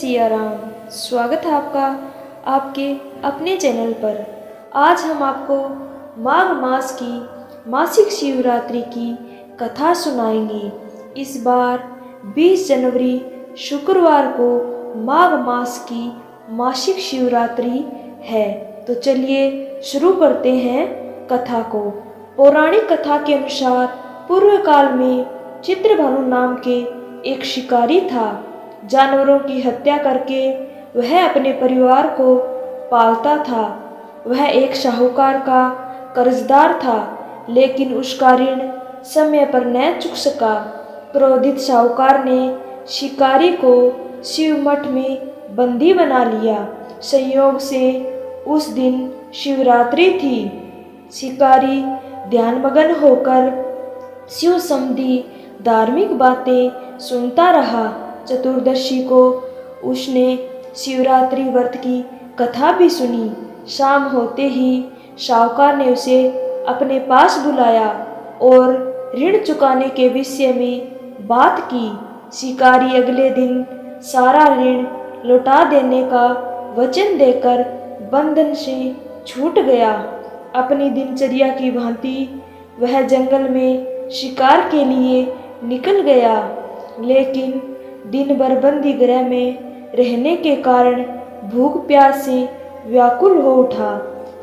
सिया राम। स्वागत है आपका आपके अपने चैनल पर। आज हम आपको माघ मास की मासिक शिवरात्रि की कथा सुनाएंगे। इस बार 20 जनवरी शुक्रवार को माघ मास की मासिक शिवरात्रि है। तो चलिए शुरू करते हैं कथा को। पौराणिक कथा के अनुसार पूर्व काल में चित्रभानु नाम के एक शिकारी था। जानवरों की हत्या करके वह अपने परिवार को पालता था। वह एक साहूकार का कर्जदार था, लेकिन उसका ऋण समय पर न चुक सका। क्रोधित साहूकार ने शिकारी को शिव मठ में बंदी बना लिया। संयोग से उस दिन शिवरात्रि थी। शिकारी ध्यानमग्न होकर शिव संबंधी धार्मिक बातें सुनता रहा। चतुर्दशी को उसने शिवरात्रि व्रत की कथा भी सुनी। शाम होते ही साहूकार ने उसे अपने पास बुलाया और ऋण चुकाने के विषय में बात की। शिकारी अगले दिन सारा ऋण लौटा देने का वचन देकर बंधन से छूट गया। अपनी दिनचर्या की भांति वह जंगल में शिकार के लिए निकल गया, लेकिन दिन भर बंदी गृह में रहने के कारण भूख प्यास से व्याकुल हो उठा।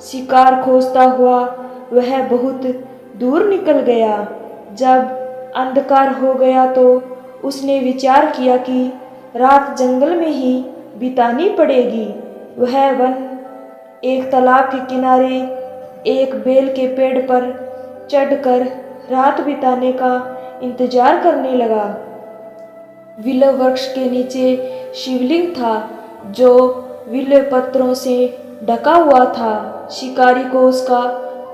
शिकार खोजता हुआ वह बहुत दूर निकल गया। जब अंधकार हो गया तो उसने विचार किया कि रात जंगल में ही बितानी पड़ेगी। वह वन एक तालाब के किनारे एक बेल के पेड़ पर चढ़कर रात बिताने का इंतजार करने लगा। विल्व वृक्ष के नीचे शिवलिंग था, जो विल्व पत्रों से ढका हुआ था। शिकारी को उसका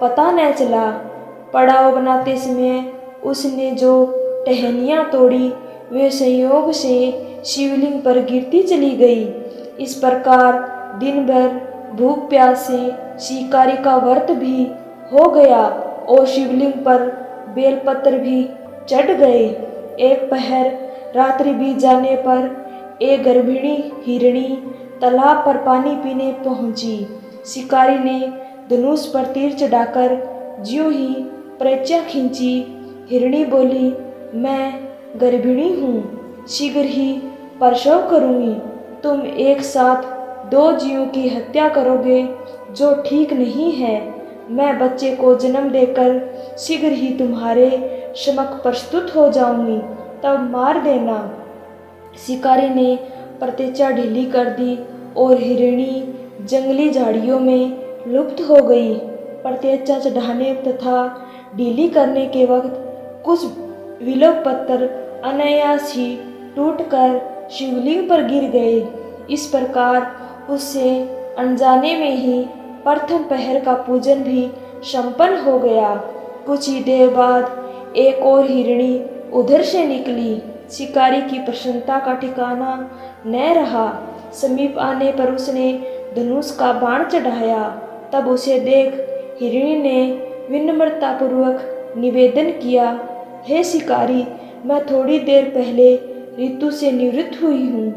पता न चला। पड़ाव बनाते समय उसने जो टहनियाँ तोड़ी वे संयोग से शिवलिंग पर गिरती चली गई। इस प्रकार दिन भर भूख प्यास से शिकारी का व्रत भी हो गया और शिवलिंग पर बेलपत्र भी चढ़ गए। एक पहर रात्रि बीत जाने पर एक गर्भिणी हिरणी तालाब पर पानी पीने पहुंची। शिकारी ने धनुष पर तीर चढ़ाकर ज्यों ही पर्चा खींची, हिरणी बोली, मैं गर्भिणी हूँ, शीघ्र ही प्रसव करूँगी। तुम एक साथ 2 जीवों की हत्या करोगे, जो ठीक नहीं है। मैं बच्चे को जन्म देकर शीघ्र ही तुम्हारे समक्ष प्रस्तुत हो जाऊंगी, तब मार देना। शिकारी ने प्रतीक्षा ढीली कर दी और हिरणी जंगली झाड़ियों में लुप्त हो गई। प्रतीक्षा चढ़ाने तथा ढीली करने के वक्त कुछ विल्व पत्थर अनायास ही टूटकर शिवलिंग पर गिर गए। इस प्रकार उससे अनजाने में ही प्रथम पहर का पूजन भी संपन्न हो गया। कुछ ही देर बाद एक और हिरणी उधर से निकली। शिकारी की प्रसन्नता का ठिकाना न रहा। समीप आने पर उसने धनुष का बाण चढ़ाया। तब उसे देख हिरणी ने विनम्रतापूर्वक निवेदन किया, हे शिकारी, मैं थोड़ी देर पहले ऋतु से निवृत्त हुई हूँ,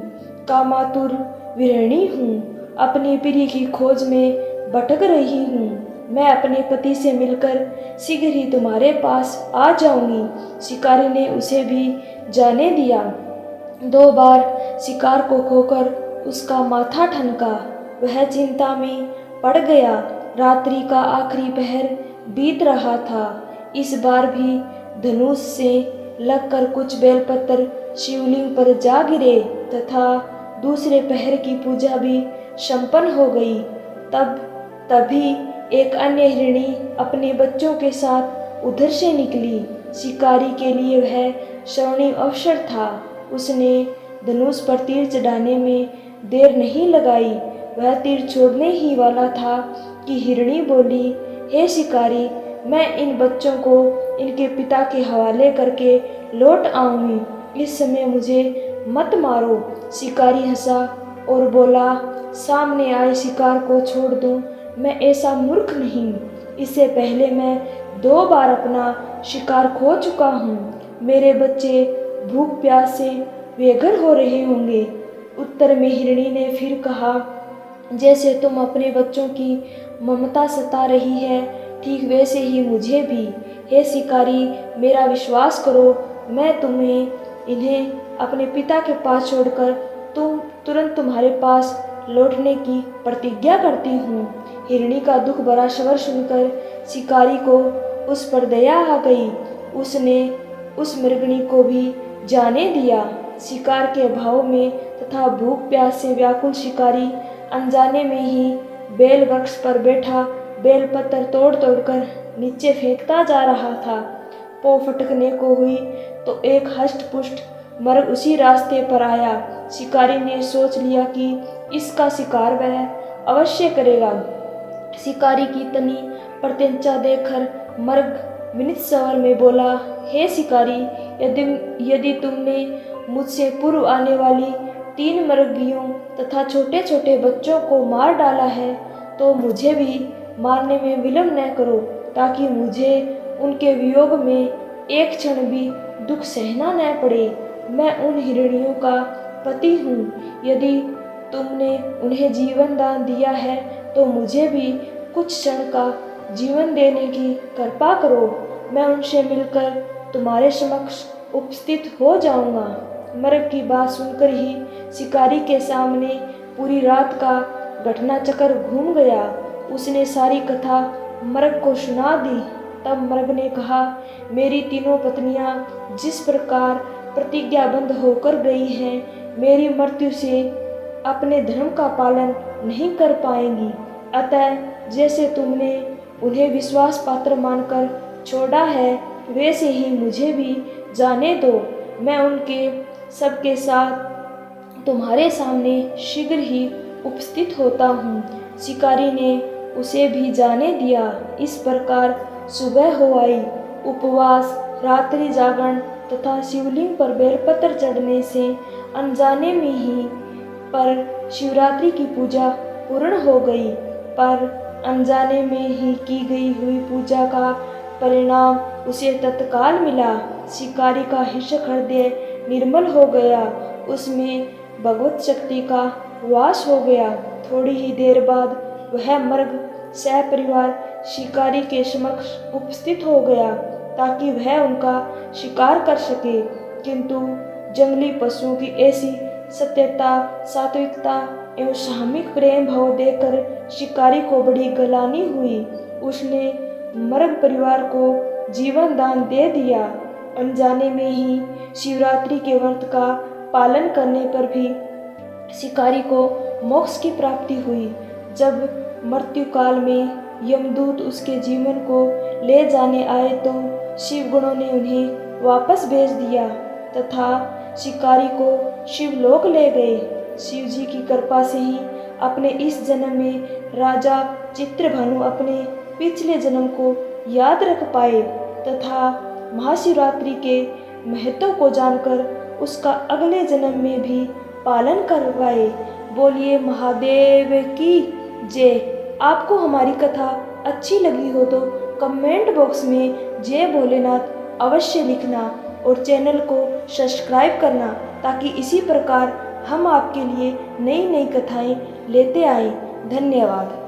कामातुर विरहिणी हूँ, अपनी प्रिय की खोज में भटक रही हूँ। मैं अपने पति से मिलकर शीघ्र ही तुम्हारे पास आ जाऊंगी। शिकारी ने उसे भी जाने दिया। 2 बार शिकार को खोकर उसका माथा ठनका। वह चिंता में पड़ गया। रात्रि का आखिरी पहर बीत रहा था। इस बार भी धनुष से लगकर कुछ बेलपत्र शिवलिंग पर जा गिरे तथा दूसरे पहर की पूजा भी संपन्न हो गई। तभी एक अन्य हिरणी अपने बच्चों के साथ उधर से निकली। शिकारी के लिए वह स्वर्णिम अवसर था। उसने धनुष पर तीर चढ़ाने में देर नहीं लगाई। वह तीर छोड़ने ही वाला था कि हिरणी बोली, हे शिकारी, मैं इन बच्चों को इनके पिता के हवाले करके लौट आऊंगी। इस समय मुझे मत मारो। शिकारी हंसा और बोला, सामने आए शिकार को छोड़ दूं, मैं ऐसा मूर्ख नहीं। इससे पहले मैं 2 बार अपना शिकार खो चुका हूँ। मेरे बच्चे भूख प्यास से बेघर हो रहे होंगे। उत्तर में हिरणी ने फिर कहा, जैसे तुम अपने बच्चों की ममता सता रही है, ठीक वैसे ही मुझे भी। हे शिकारी, मेरा विश्वास करो, मैं तुम्हें इन्हें अपने पिता के पास छोड़कर तुरंत तुम्हारे पास लौटने की प्रतिज्ञा करती हूँ। हिरणी का दुख भरा स्वर सुनकर शिकारी को उस पर दया आ गई। उसने उस मृगणी को भी जाने दिया। शिकार के भाव में तथा भूख प्यास से व्याकुल शिकारी अनजाने में ही बेल वृक्ष पर बैठा बेल पत्थर तोड़ तोड़कर नीचे फेंकता जा रहा था। पौ फटकने को हुई तो एक हष्ट पुष्ट मर्ग उसी रास्ते पर आया। शिकारी ने सोच लिया कि इसका शिकार वह अवश्य करेगा। शिकारी की तनी प्रत्यंचा देखकर मर्ग विनीत स्वर में बोला, हे शिकारी, यदि तुमने मुझसे पूर्व आने वाली 3 मृगियों तथा छोटे छोटे बच्चों को मार डाला है तो मुझे भी मारने में विलंब न करो, ताकि मुझे उनके वियोग में एक क्षण भी दुख सहना न पड़े। मैं उन हिरणियों का पति हूँ। यदि तुमने उन्हें जीवन दान दिया है तो मुझे भी कुछ क्षण का जीवन देने की कृपा करो। मैं उनसे मिलकर तुम्हारे समक्ष उपस्थित हो जाऊंगा। मर्ग की बात सुनकर ही शिकारी के सामने पूरी रात का घटनाचक्र घूम गया। उसने सारी कथा मर्ग को सुना दी। तब मर्ग ने कहा, मेरी तीनों पत्नियां जिस प्रकार प्रतिज्ञाबद्ध होकर गई हैं, मेरी मृत्यु से अपने धर्म का पालन नहीं कर पाएंगी। अतः जैसे तुमने उन्हें विश्वास पात्र मानकर छोड़ा है, वैसे ही मुझे भी जाने दो। मैं उनके सबके साथ तुम्हारे सामने शीघ्र ही उपस्थित होता हूँ। शिकारी ने उसे भी जाने दिया। इस प्रकार सुबह हो आई। उपवास, रात्रि जागरण तथा शिवलिंग पर बेलपत्र चढ़ने से अनजाने में ही पर शिवरात्रि की पूजा पूर्ण हो गई। पर अनजाने में ही की गई हुई पूजा का परिणाम उसे तत्काल मिला। शिकारी का हृदय निर्मल हो गया, उसमें भगवत शक्ति का वास हो गया। थोड़ी ही देर बाद वह मर्ग सपरिवार शिकारी के समक्ष उपस्थित हो गया ताकि वह उनका शिकार कर सके। किंतु जंगली पशुओं की ऐसी सत्यता, सात्विकता एवं सामूहिक प्रेम भाव देखकर शिकारी को बड़ी गलानी हुई। उसने मर्ग परिवार को जीवन दान दे दिया। अनजाने में ही शिवरात्रि के व्रत का पालन करने पर भी शिकारी को मोक्ष की प्राप्ति हुई। जब मृत्यु काल में यमदूत उसके जीवन को ले जाने आए तो शिवगणों ने उन्हें वापस भेज दिया तथा शिकारी को शिवलोक ले गए। शिव जी की कृपा से ही अपने इस जन्म में राजा चित्रभानु अपने पिछले जन्म को याद रख पाए तथा महाशिवरात्रि के महत्व को जानकर उसका अगले जन्म में भी पालन करवाए। बोलिए महादेव की जय। आपको हमारी कथा अच्छी लगी हो तो कमेंट बॉक्स में जय भोलेनाथ अवश्य लिखना और चैनल को सब्सक्राइब करना, ताकि इसी प्रकार हम आपके लिए नई नई कथाएं लेते आएं। धन्यवाद।